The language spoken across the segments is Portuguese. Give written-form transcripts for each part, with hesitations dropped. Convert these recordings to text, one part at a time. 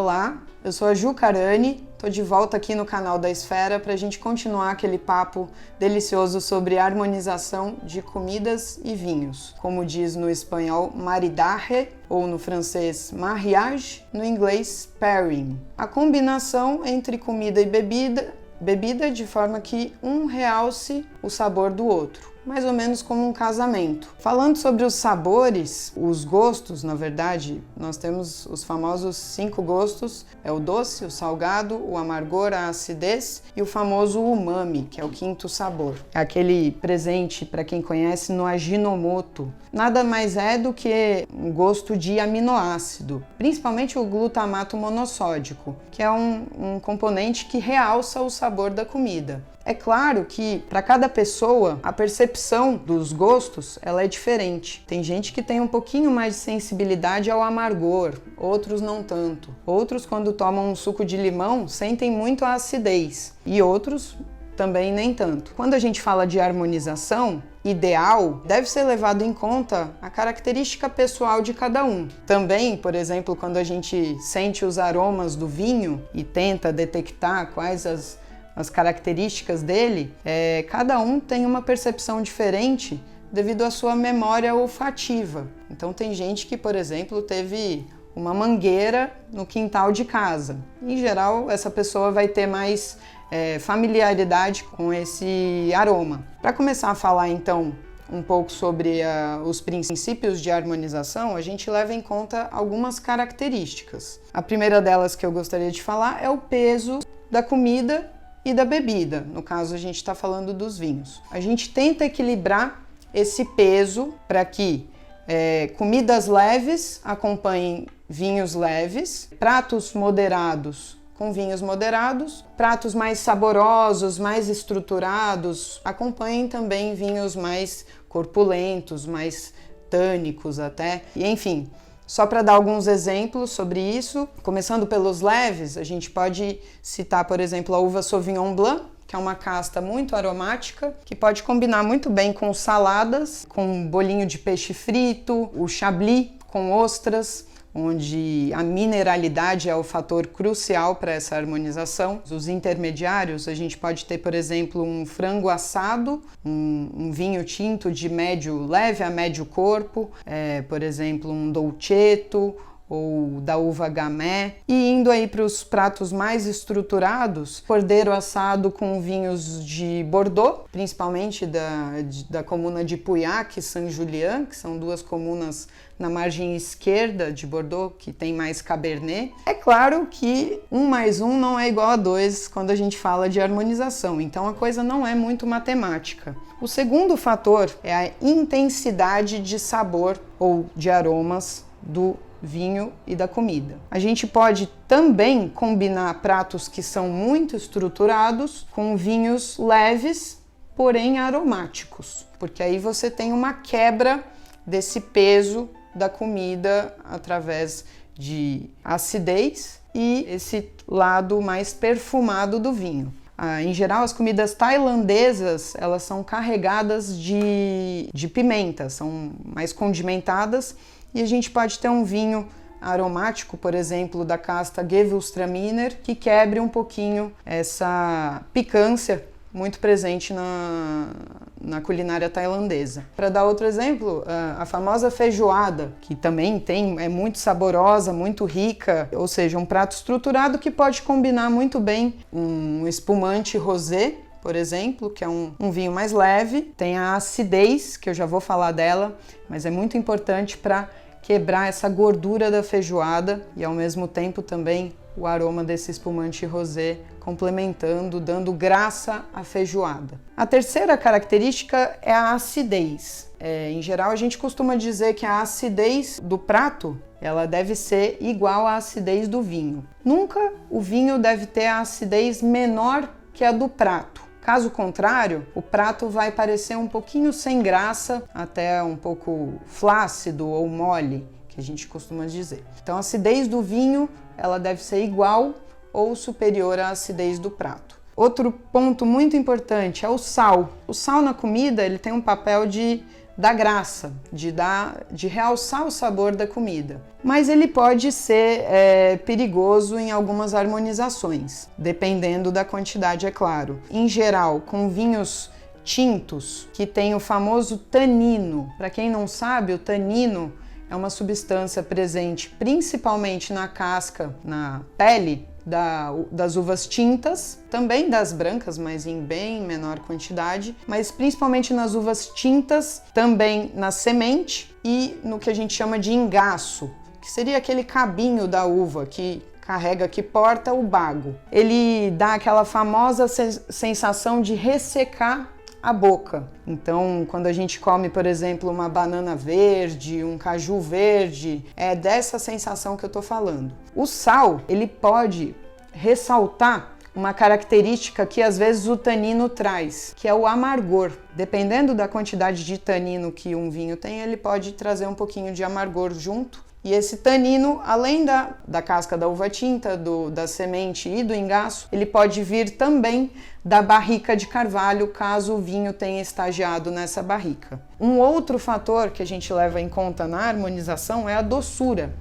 Olá, eu sou a Ju Carani, estou de volta aqui no canal da Esfera para a gente continuar aquele papo delicioso sobre harmonização de comidas e vinhos. Como diz no espanhol, maridaje, ou no francês, mariage, no inglês, pairing. A combinação entre comida e bebida de forma que um realce o sabor do outro. Mais ou menos como um casamento. Falando sobre os sabores, os gostos, na verdade, nós temos os famosos 5 gostos, é o doce, o salgado, o amargor, a acidez e o famoso umami, que é o 5º sabor. É aquele presente, para quem conhece, no Ajinomoto. Nada mais é do que um gosto de aminoácido, principalmente o glutamato monossódico, que é um componente que realça o sabor da comida. É claro que para cada pessoa a percepção dos gostos ela é diferente. Tem gente que tem um pouquinho mais de sensibilidade ao amargor, outros não tanto. Outros, quando tomam um suco de limão, sentem muito a acidez e outros também nem tanto. Quando a gente fala de harmonização, ideal, deve ser levado em conta a característica pessoal de cada um. Também, por exemplo, quando a gente sente os aromas do vinho e tenta detectar quais as características dele, cada um tem uma percepção diferente devido à sua memória olfativa. Então tem gente que, por exemplo, teve uma mangueira no quintal de casa. Em geral, essa pessoa vai ter mais familiaridade com esse aroma. Para começar a falar então um pouco sobre os princípios de harmonização, a gente leva em conta algumas características. A primeira delas que eu gostaria de falar é o peso da comida e da bebida. No caso, a gente está falando dos vinhos. A gente tenta equilibrar esse peso para que comidas leves acompanhem vinhos leves, pratos moderados com vinhos moderados, pratos mais saborosos, mais estruturados, acompanhem também vinhos mais corpulentos, mais tânicos até, e enfim. Só para dar alguns exemplos sobre isso, começando pelos leves, a gente pode citar, por exemplo, a uva Sauvignon Blanc, que é uma casta muito aromática, que pode combinar muito bem com saladas, com um bolinho de peixe frito, o chablis com ostras, onde a mineralidade é o fator crucial para essa harmonização. Os intermediários, a gente pode ter, por exemplo, um frango assado, um vinho tinto de médio leve a médio corpo, por exemplo, um dolcetto ou da uva gamay, e indo aí para os pratos mais estruturados, cordeiro assado com vinhos de Bordeaux, principalmente da comuna de Pauillac e Saint-Julien, que são duas comunas na margem esquerda de Bordeaux, que tem mais Cabernet. É claro que 1 mais 1 não é igual a 2 quando a gente fala de harmonização, então a coisa não é muito matemática. O segundo fator é a intensidade de sabor ou de aromas do vinho e da comida. A gente pode também combinar pratos que são muito estruturados com vinhos leves, porém aromáticos, porque aí você tem uma quebra desse peso da comida através de acidez e esse lado mais perfumado do vinho. Em geral, as comidas tailandesas, elas são carregadas de pimenta, são mais condimentadas, e a gente pode ter um vinho aromático, por exemplo, da casta Gewürztraminer, que quebre um pouquinho essa picância muito presente na culinária tailandesa. Para dar outro exemplo, a famosa feijoada, que também é muito saborosa, muito rica, ou seja, um prato estruturado que pode combinar muito bem um espumante rosé, por exemplo, que é um vinho mais leve, tem a acidez, que eu já vou falar dela, mas é muito importante para quebrar essa gordura da feijoada e ao mesmo tempo também o aroma desse espumante rosé complementando, dando graça à feijoada. A terceira característica é a acidez. Em geral, a gente costuma dizer que a acidez do prato ela deve ser igual à acidez do vinho. Nunca o vinho deve ter a acidez menor que a do prato. Caso contrário, o prato vai parecer um pouquinho sem graça, até um pouco flácido ou mole, que a gente costuma dizer. Então, a acidez do vinho ela deve ser igual ou superior à acidez do prato. Outro ponto muito importante é o sal. O sal na comida ele tem um papel de da graça, de realçar o sabor da comida. Mas ele pode ser perigoso em algumas harmonizações, dependendo da quantidade, é claro. Em geral, com vinhos tintos, que tem o famoso tanino. Para quem não sabe, o tanino é uma substância presente principalmente na casca, na pele das uvas tintas, também das brancas, mas em bem menor quantidade, mas principalmente nas uvas tintas, também na semente e no que a gente chama de engaço, que seria aquele cabinho da uva que carrega, que porta o bago. Ele dá aquela famosa sensação de ressecar a boca. Então, quando a gente come, por exemplo, uma banana verde, um caju verde, é dessa sensação que eu tô falando. O sal, ele pode ressaltar uma característica que às vezes o tanino traz, que é o amargor. Dependendo da quantidade de tanino que um vinho tem, ele pode trazer um pouquinho de amargor junto. E esse tanino, além da casca da uva tinta, da semente e do engaço, ele pode vir também da barrica de carvalho, caso o vinho tenha estagiado nessa barrica. Um outro fator que a gente leva em conta na harmonização é a doçura,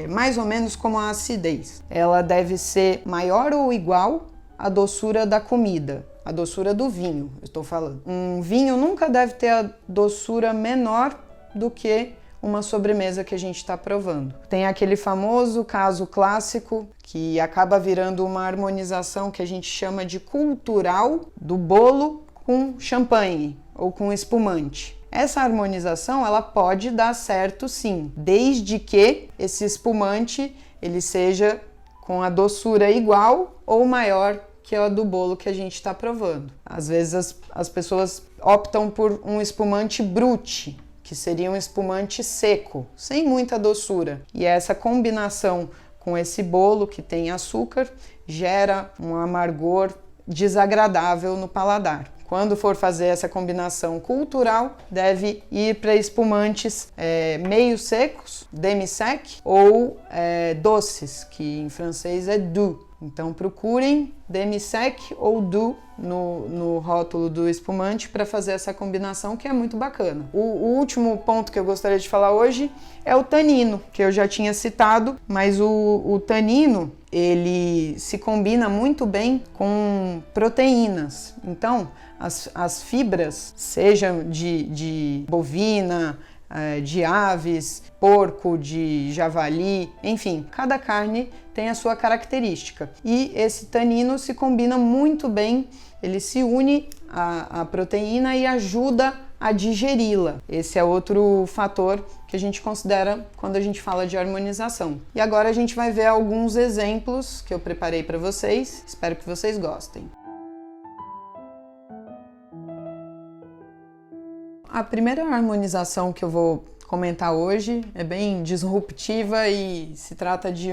mais ou menos como a acidez. Ela deve ser maior ou igual à doçura da comida, a doçura do vinho, eu estou falando. Um vinho nunca deve ter a doçura menor do que uma sobremesa que a gente está provando. Tem aquele famoso caso clássico que acaba virando uma harmonização que a gente chama de cultural do bolo com champanhe ou com espumante. Essa harmonização ela pode dar certo sim, desde que esse espumante ele seja com a doçura igual ou maior que a do bolo que a gente está provando. Às vezes as pessoas optam por um espumante brut, que seria um espumante seco, sem muita doçura. E essa combinação com esse bolo que tem açúcar gera um amargor desagradável no paladar. Quando for fazer essa combinação cultural, deve ir para espumantes meio secos, demi-sec, ou doces, que em francês é doux. Então procurem demi-sec ou doux no rótulo do espumante para fazer essa combinação, que é muito bacana. O último ponto que eu gostaria de falar hoje é o tanino, que eu já tinha citado, mas o tanino ele se combina muito bem com proteínas. Então as fibras, sejam de bovina, de aves, porco, de javali, enfim, cada carne tem a sua característica. E esse tanino se combina muito bem, ele se une à proteína e ajuda a digeri-la. Esse é outro fator que a gente considera quando a gente fala de harmonização. E agora a gente vai ver alguns exemplos que eu preparei para vocês, espero que vocês gostem. A primeira harmonização que eu vou comentar hoje é bem disruptiva e se trata de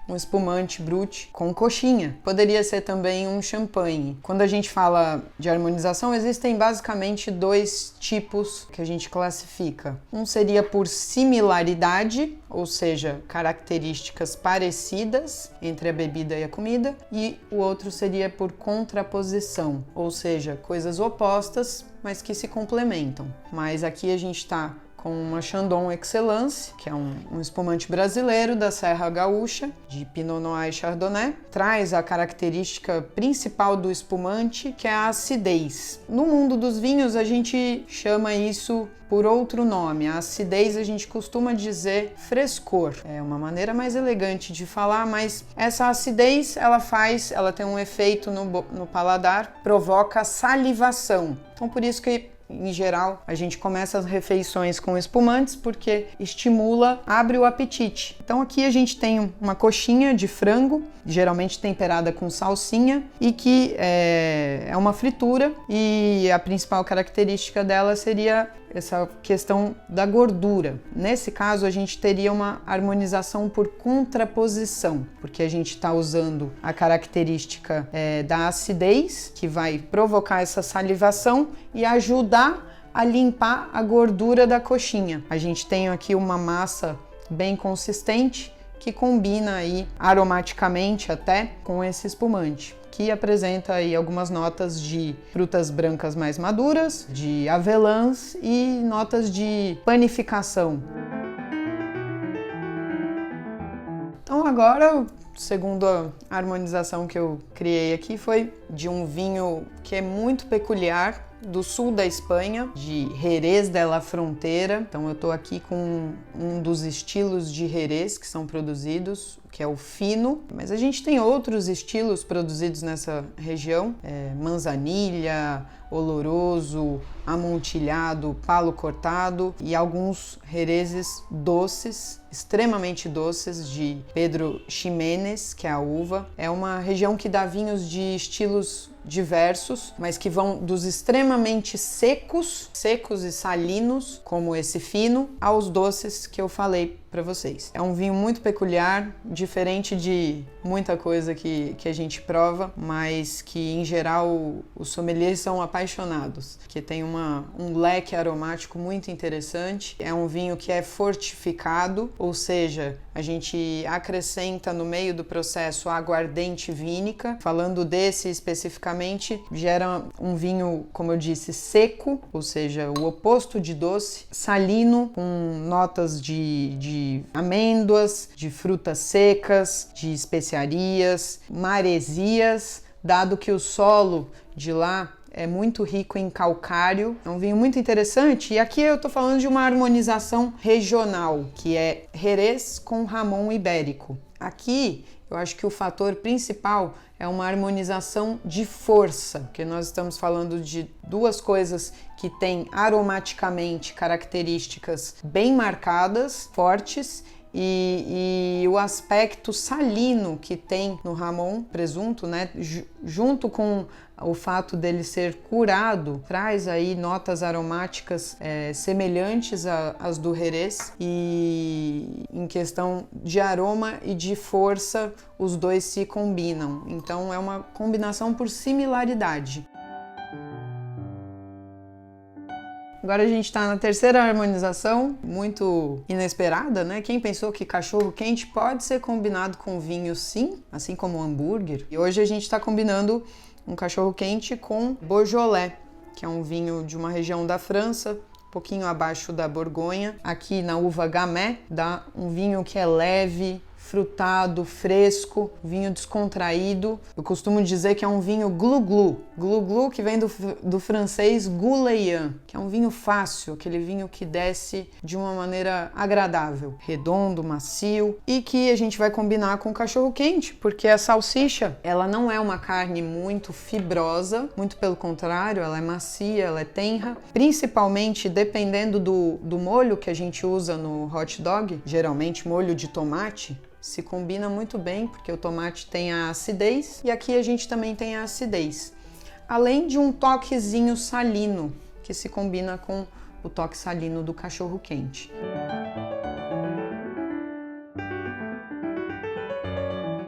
um espumante brut com coxinha. Poderia ser também um champanhe. Quando a gente fala de harmonização, existem basicamente dois tipos que a gente classifica. Um seria por similaridade, ou seja, características parecidas entre a bebida e a comida, e o outro seria por contraposição, ou seja, coisas opostas, mas que se complementam. Mas aqui a gente está com uma Chandon Excellence, que é um espumante brasileiro da Serra Gaúcha, de Pinot Noir e Chardonnay. Traz a característica principal do espumante, que é a acidez. No mundo dos vinhos, a gente chama isso por outro nome. A acidez a gente costuma dizer frescor. É uma maneira mais elegante de falar, mas essa acidez, ela tem um efeito no paladar, provoca salivação. Então, por isso que em geral, a gente começa as refeições com espumantes porque estimula, abre o apetite. Então aqui a gente tem uma coxinha de frango, geralmente temperada com salsinha, e que é uma fritura, e a principal característica dela seria essa questão da gordura. Nesse caso, a gente teria uma harmonização por contraposição, porque a gente está usando a característica da acidez, que vai provocar essa salivação e ajudar a limpar a gordura da coxinha. A gente tem aqui uma massa bem consistente, que combina aí aromaticamente até com esse espumante. que apresenta aí algumas notas de frutas brancas mais maduras, de avelãs e notas de panificação. Então agora, segundo a harmonização que eu criei aqui, foi de um vinho que é muito peculiar, do sul da Espanha, de Jerez de la Frontera. Então eu estou aqui com um dos estilos de Jerez que são produzidos, que é o fino, mas a gente tem outros estilos produzidos nessa região, manzanilha, oloroso, amontilhado, palo cortado e alguns jerezes doces, extremamente doces, de Pedro Ximénez, que é a uva. É uma região que dá vinhos de estilos diversos, mas que vão dos extremamente secos e salinos, como esse fino, aos doces que eu falei para vocês. É um vinho muito peculiar, diferente de muita coisa que a gente prova, mas que em geral os sommeliers são apaixonados, que tem um leque aromático muito interessante. É um vinho que é fortificado, ou seja, a gente acrescenta no meio do processo a aguardente vínica. Falando desse especificamente, gera um vinho, como eu disse, seco, ou seja, o oposto de doce, salino, com notas de amêndoas, de frutas secas, de especiarias, maresias, dado que o solo de lá é muito rico em calcário. É um vinho muito interessante, e aqui eu tô falando de uma harmonização regional, que é Jerez com Ramon Ibérico. Aqui eu acho que o fator principal é uma harmonização de força, porque nós estamos falando de duas coisas que têm aromaticamente características bem marcadas, fortes, e o aspecto salino que tem no Ramon, presunto, né, junto com o fato dele ser curado, traz aí notas aromáticas semelhantes às do Jerez, e em questão de aroma e de força, os dois se combinam. Então é uma combinação por similaridade. Agora a gente está na terceira harmonização, muito inesperada, né? Quem pensou que cachorro quente pode ser combinado com vinho, sim, assim como hambúrguer. E hoje a gente está combinando um cachorro quente com Beaujolais, que é um vinho de uma região da França, um pouquinho abaixo da Borgonha. Aqui na uva Gamay dá um vinho que é leve, frutado, fresco, vinho descontraído. Eu costumo dizer que é um vinho glu-glu. Glu-glu que vem do francês gouleyen, que é um vinho fácil, aquele vinho que desce de uma maneira agradável, redondo, macio, e que a gente vai combinar com cachorro quente, porque a salsicha, ela não é uma carne muito fibrosa, muito pelo contrário, ela é macia, ela é tenra, principalmente dependendo do molho que a gente usa no hot dog, geralmente molho de tomate. Se combina muito bem, porque o tomate tem a acidez e aqui a gente também tem a acidez. Além de um toquezinho salino, que se combina com o toque salino do cachorro quente.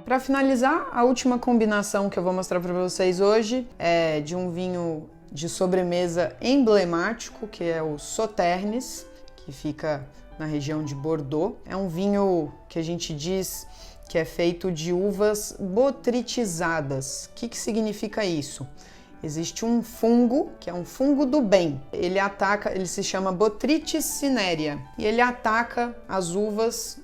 Para finalizar, a última combinação que eu vou mostrar para vocês hoje é de um vinho de sobremesa emblemático, que é o Sauternes, que fica na região de Bordeaux. É um vinho que a gente diz que é feito de uvas botritizadas. O que significa isso? Existe um fungo, que é um fungo do bem. Ele se chama Botrytis cinerea, e ele ataca as uvas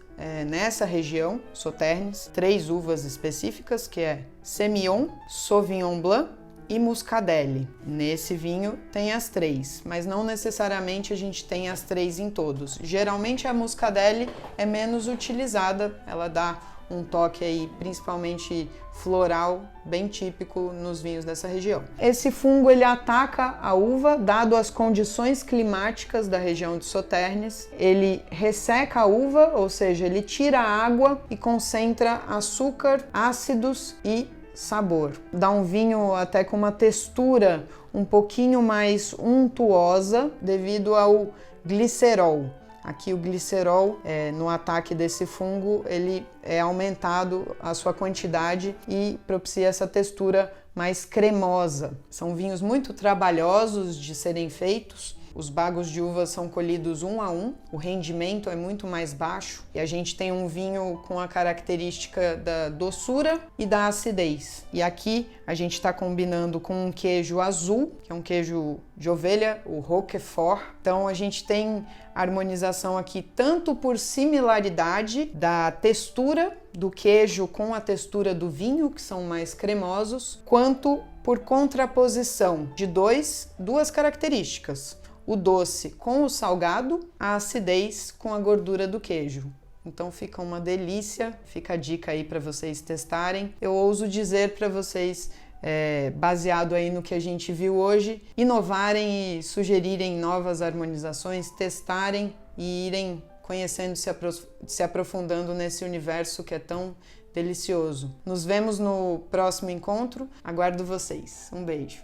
nessa região, Sauternes, 3 uvas específicas, que é Semillon, Sauvignon Blanc e Muscadelle. Nesse vinho tem as 3, mas não necessariamente a gente tem as 3 em todos. Geralmente a Muscadelle é menos utilizada, ela dá um toque aí principalmente floral, bem típico nos vinhos dessa região. Esse fungo ele ataca a uva, dado as condições climáticas da região de Sauternes. Ele resseca a uva, ou seja, ele tira a água e concentra açúcar, ácidos e sabor. Dá um vinho até com uma textura um pouquinho mais untuosa devido ao glicerol. Aqui o glicerol, no ataque desse fungo, ele é aumentado a sua quantidade e propicia essa textura mais cremosa. São vinhos muito trabalhosos de serem feitos. Os bagos de uva são colhidos um a um, o rendimento é muito mais baixo e a gente tem um vinho com a característica da doçura e da acidez. E aqui a gente está combinando com um queijo azul, que é um queijo de ovelha, o Roquefort. Então a gente tem harmonização aqui tanto por similaridade da textura do queijo com a textura do vinho, que são mais cremosos, quanto por contraposição de duas características: o doce com o salgado, a acidez com a gordura do queijo. Então fica uma delícia, fica a dica aí para vocês testarem. Eu ouso dizer para vocês, baseado aí no que a gente viu hoje, inovarem e sugerirem novas harmonizações, testarem e irem conhecendo, se aprofundando nesse universo que é tão delicioso. Nos vemos no próximo encontro, aguardo vocês. Um beijo!